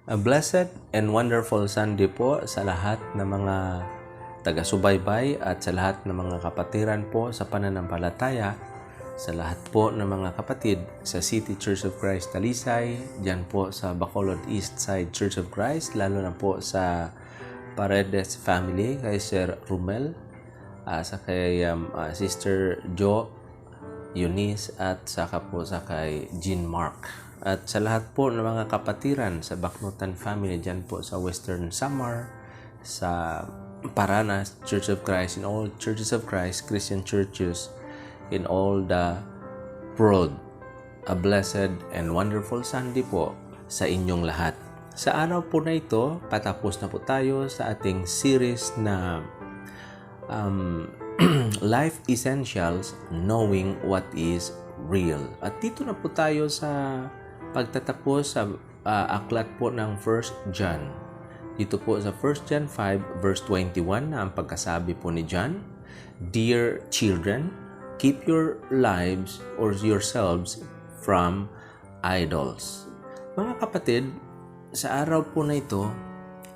A blessed and wonderful Sunday po sa lahat ng mga taga-subaybay at sa lahat ng mga kapatiran po sa pananampalataya, sa lahat po ng mga kapatid sa City Church of Christ Talisay, dyan po sa Bacolod East Side Church of Christ, lalo na po sa Paredes family, kay Sir Rumel, sa kay Sister Jo, Eunice, at saka po sa kay Jean Mark. At sa lahat po ng mga kapatiran sa Baknutan family dyan po sa Western Samar, sa Paranas Church of Christ, in all Churches of Christ, Christian churches in all the world. A blessed and wonderful Sunday po sa inyong lahat. Sa araw po na ito, patapos na po tayo sa ating series na Life Essentials, Knowing What is Real. At dito na po tayo sa pagtatapos sa aklat po ng 1 John. Dito po sa 1 John 5 verse 21 na ang pagkasabi po ni John, "Dear children, keep your lives or yourselves from idols." Mga kapatid, sa araw po na ito,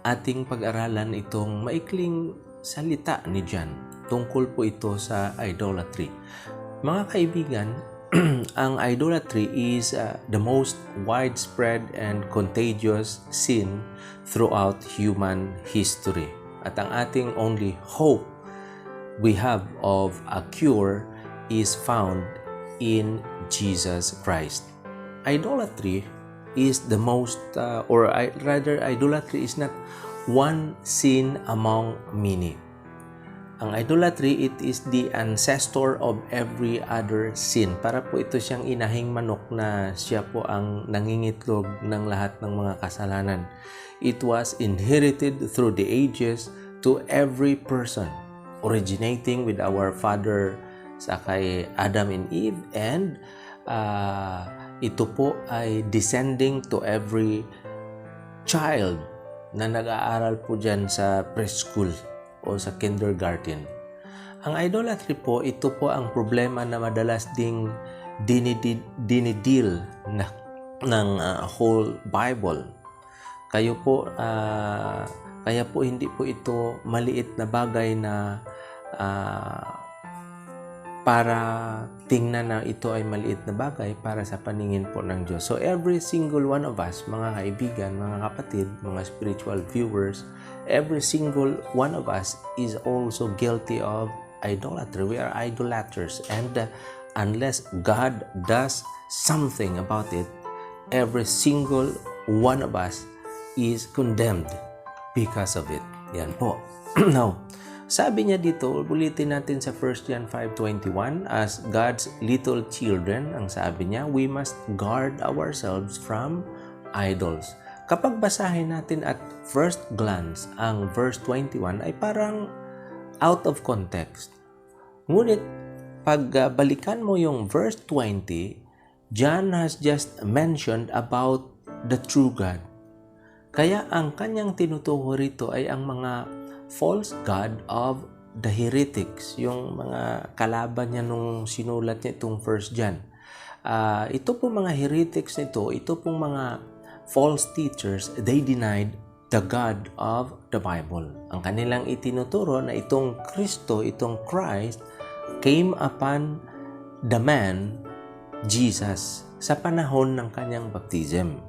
ating pag-aralan itong maikling salita ni John. Tungkol po ito sa idolatry. Mga kaibigan, ang idolatry is the most widespread and contagious sin throughout human history. At ang ating only hope we have of a cure is found in Jesus Christ. Idolatry is the most, idolatry is not one sin among many. Ang idolatry, it is the ancestor of every other sin. Para po ito siyang inahing manok na siya po ang nangingitlog ng lahat ng mga kasalanan. It was inherited through the ages to every person, originating with our father sa kay Adam and Eve, and ito po ay descending to every child na nag-aaral po dyan sa preschool o sa kindergarten. Ang idolatry po, ito po ang problema na madalas ding dinidil ng whole Bible. Kaya po hindi po ito maliit na bagay na para tingnan na ito ay maliit na bagay para sa paningin po ng Diyos. So every single one of us, mga kaibigan, mga kapatid, mga spiritual viewers, every single one of us is also guilty of idolatry. We are idolaters, and unless God does something about it, every single one of us is condemned because of it. Yan po. Now, sabi niya dito, ulitin natin sa 1 John 5:21, as God's little children, ang sabi niya, we must guard ourselves from idols. Kapag basahin natin at first glance ang verse 21 ay parang out of context. Ngunit pag balikan mo yung verse 20, John has just mentioned about the true God. Kaya ang kanyang tinutukoy rito ay ang mga false god of the heretics, yung mga kalaban niya nung sinulat niya itong 1 John. Ito po mga heretics nito, ito pong mga false teachers, they denied the God of the Bible. Ang kanilang itinuturo na itong Kristo, itong Christ, came upon the man, Jesus, sa panahon ng kanyang baptism.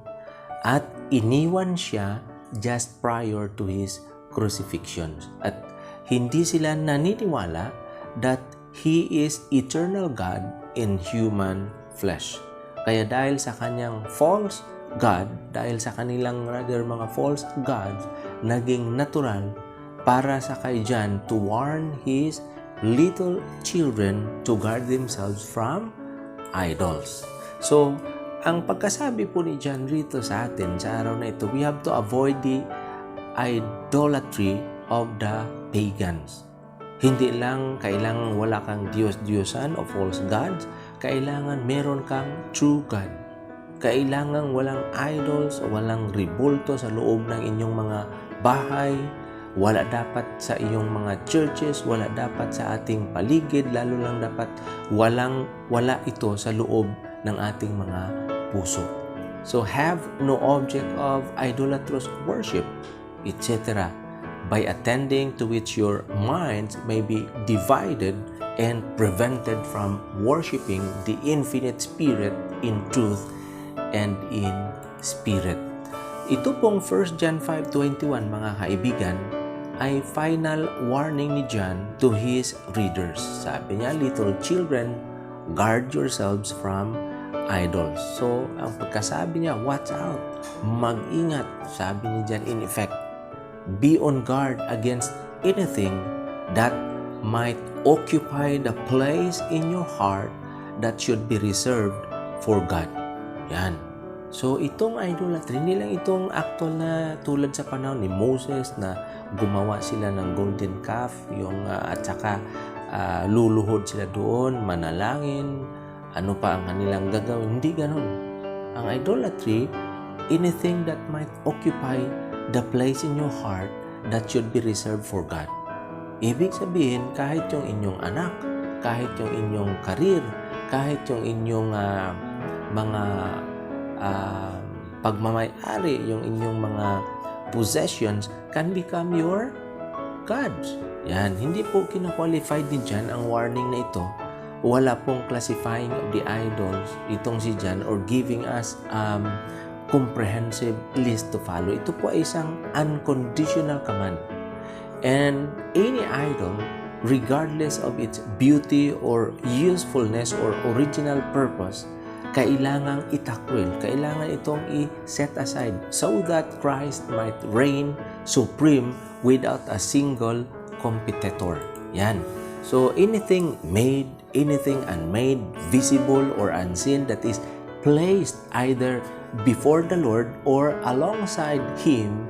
At iniwan siya just prior to his crucifixion. At hindi sila naniniwala that He is eternal God in human flesh. Kaya dahil sa kanyang false God, dahil sa kanilang mga false gods, naging natural para sa kay John to warn his little children to guard themselves from idols. So, ang pagkasabi po ni John rito sa atin sa araw na ito, we have to avoid the idolatry of the pagans. Hindi lang kailangan wala kang Diyos-Diyosan o false gods, kailangan meron kang true God. Kailangan walang idols o walang ribulto sa loob ng inyong mga bahay, wala dapat sa iyong mga churches, wala dapat sa ating paligid, lalo lang dapat wala ito sa loob ng ating mga puso. So have no object of idolatrous worship, etc., by attending to which your minds may be divided and prevented from worshiping the infinite Spirit in truth and in spirit. Ito pong 1 John 5:21, mga kaibigan, ay final warning ni John to his readers. Sabi niya, little children, guard yourselves from idols. So, ang pagkasabi niya, watch out, mag-ingat, sabi ni John in effect, be on guard against anything that might occupy the place in your heart that should be reserved for God. Yan. So, itong idolatry, hindi lang itong actual na tulad sa panahon ni Moses na gumawa sila ng golden calf, at saka luluhod sila doon, manalangin, ano pa ang kanilang gagawin. Hindi ganun. Ang idolatry, anything that might occupy the place in your heart that should be reserved for God. Ibig sabihin, kahit yung inyong anak, kahit yung inyong karir, kahit yung inyong mga pagmamay-ari, yung inyong mga possessions can become your gods. Yan, hindi po kina-qualified ni John ang warning na ito. Wala pong classifying of the idols itong si John or giving us comprehensive list to follow. Ito po ay isang unconditional command. And any idol, regardless of its beauty or usefulness or original purpose, kailangang itakwil, kailangan itong i-set aside so that Christ might reign supreme without a single competitor. Yan. So anything made, anything unmade, visible or unseen that is placed either before the Lord or alongside Him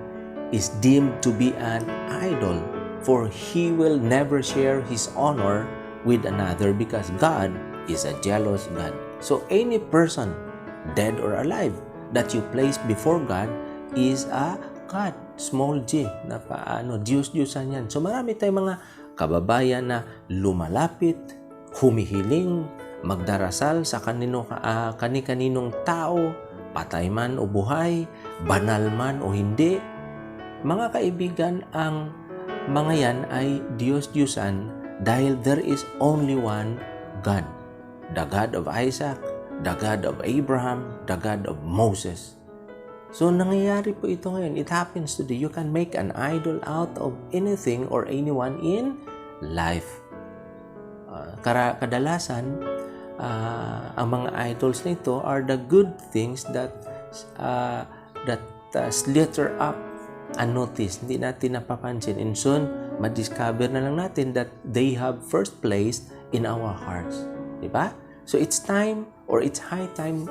is deemed to be an idol, for He will never share His honor with another because God is a jealous God. So any person, dead or alive, that you place before God is a God, small g, na paano, Diyos-Diyosan yan. So marami tayong mga kababayan na lumalapit, humihiling, magdarasal sa kani-kaninong tao, patay man o buhay, banal man o hindi. Mga kaibigan, ang mga yan ay Diyos-Diyosan dahil there is only one God. The God of Isaac, the God of Abraham, the God of Moses. So, nangyayari po ito ngayon. It happens today. You can make an idol out of anything or anyone in life. Kadalasan, ang mga idols nito are the good things that slither up unnoticed. Hindi natin napapansin. And soon, madiscover na lang natin that they have first place in our hearts. Diba? So it's time or it's high time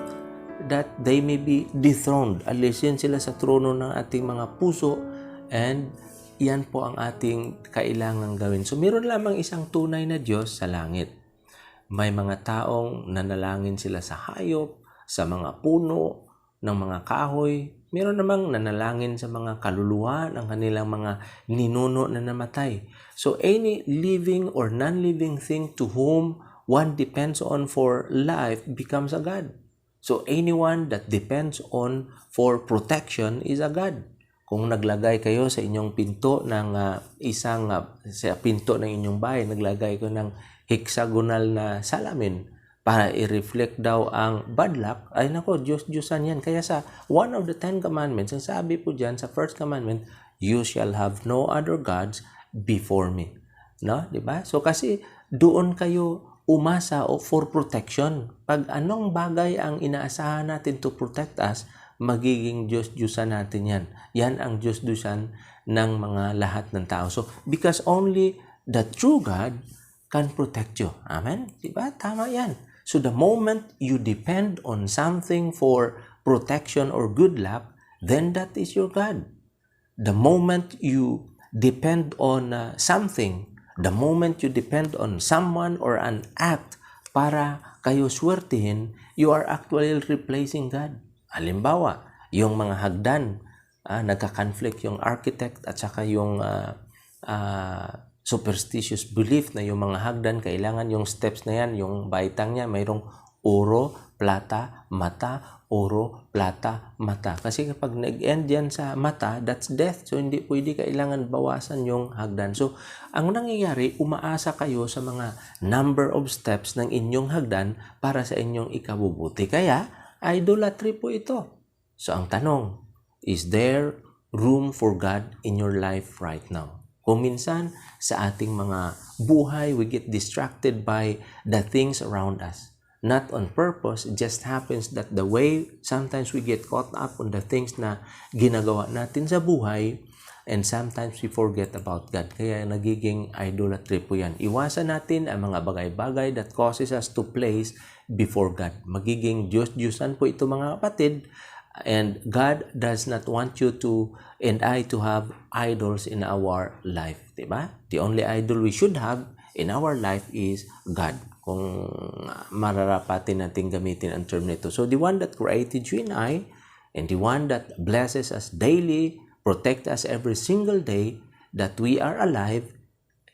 that they may be dethroned. Alisin sila sa trono ng ating mga puso and yan po ang ating kailangang gawin. So meron lamang isang tunay na Diyos sa langit. May mga taong nanalangin sila sa hayop, sa mga puno, ng mga kahoy. Meron namang nanalangin sa mga kaluluwa ng kanilang mga ninuno na namatay. So any living or non-living thing to whom one depends on for life becomes a God. So anyone that depends on for protection is a God. Kung naglagay kayo sa inyong pinto ng sa pinto ng inyong bahay, naglagay ko ng hexagonal na salamin para i-reflect daw ang bad luck, ay nako, Diyos-Diyosan yan. Kaya sa one of the 10 commandments, ang sabi po dyan sa first commandment, you shall have no other gods before me. No? Diba? So kasi doon kayo umasa o for protection. Pag anong bagay ang inaasahan natin to protect us, magiging Diyos-Diyosan natin yan. Yan ang Diyos-Diyosan ng mga lahat ng tao. So, because only the true God can protect you. Amen? Diba? Tama yan. So, the moment you depend on something for protection or good luck, then that is your God. The moment you depend on something, the moment you depend on someone or an act para kayo swertihin, you are actually replacing God. Halimbawa, yung mga hagdan, nagka-conflict yung architect at saka yung superstitious belief na yung mga hagdan, kailangan yung steps na yan, yung baitang niya, mayroong oro, plata, mata, oro, plata, mata. Kasi kapag nag-end yan sa mata, that's death. So, hindi pwede kailangan bawasan yung hagdan. So, ang nangyayari, umaasa kayo sa mga number of steps ng inyong hagdan para sa inyong ikabubuti. Kaya, idolatry po ito. So, ang tanong, is there room for God in your life right now? Kung minsan, sa ating mga buhay, we get distracted by the things around us. Not on purpose, it just happens that the way sometimes we get caught up on the things na ginagawa natin sa buhay, and sometimes we forget about God. Kaya nagiging idolatry po yan. Iwasan natin ang mga bagay-bagay that causes us to place before God. Magiging Diyos-Diyosan po ito mga kapatid. And God does not want you to and I to have idols in our life, diba? The only idol we should have in our life is God. Kung mararapatin natin gamitin ang term nito. So the one that created you and I, and the one that blesses us daily, protect us every single day that we are alive,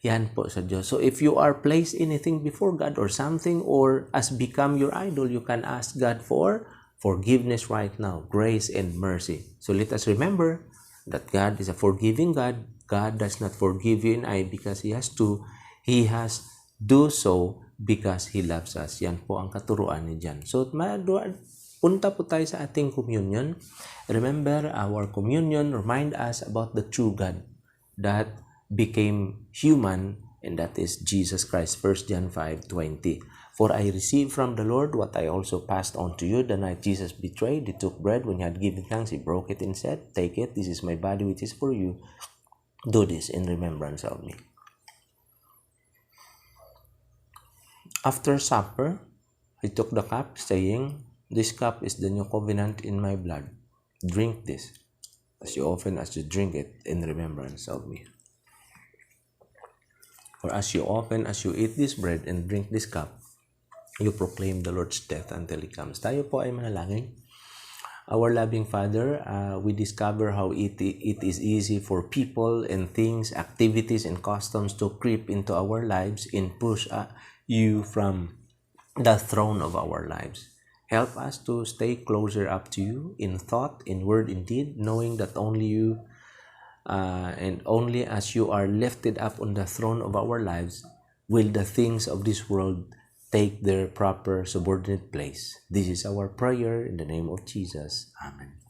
yan po sa Diyos. So if you are placed anything before God or something or has become your idol, you can ask God for forgiveness right now, grace and mercy. So let us remember that God is a forgiving God. God does not forgive you and I because He has to. He has do so because He loves us. Yan po ang katuruan ni John. So punta po tayo sa ating communion. Remember, our communion remind us about the true God that became human, and that is Jesus Christ. 1 John 5:20. For I received from the Lord what I also passed on to you. The night Jesus betrayed, He took bread. When He had given thanks, He broke it and said, "Take it, this is my body which is for you. Do this in remembrance of me." After supper, He took the cup, saying, "This cup is the new covenant in my blood. Drink this, as often as you drink it, in remembrance of me. For as often as you eat this bread and drink this cup, you proclaim the Lord's death until He comes." Tayo po ay manalangin. Our loving Father, we discover how it is easy for people and things, activities and customs to creep into our lives and push you from the throne of our lives. Help us to stay closer up to you in thought, in word, in deed, knowing that only you and only as you are lifted up on the throne of our lives will the things of this world take their proper subordinate place. This is our prayer in the name of Jesus. Amen.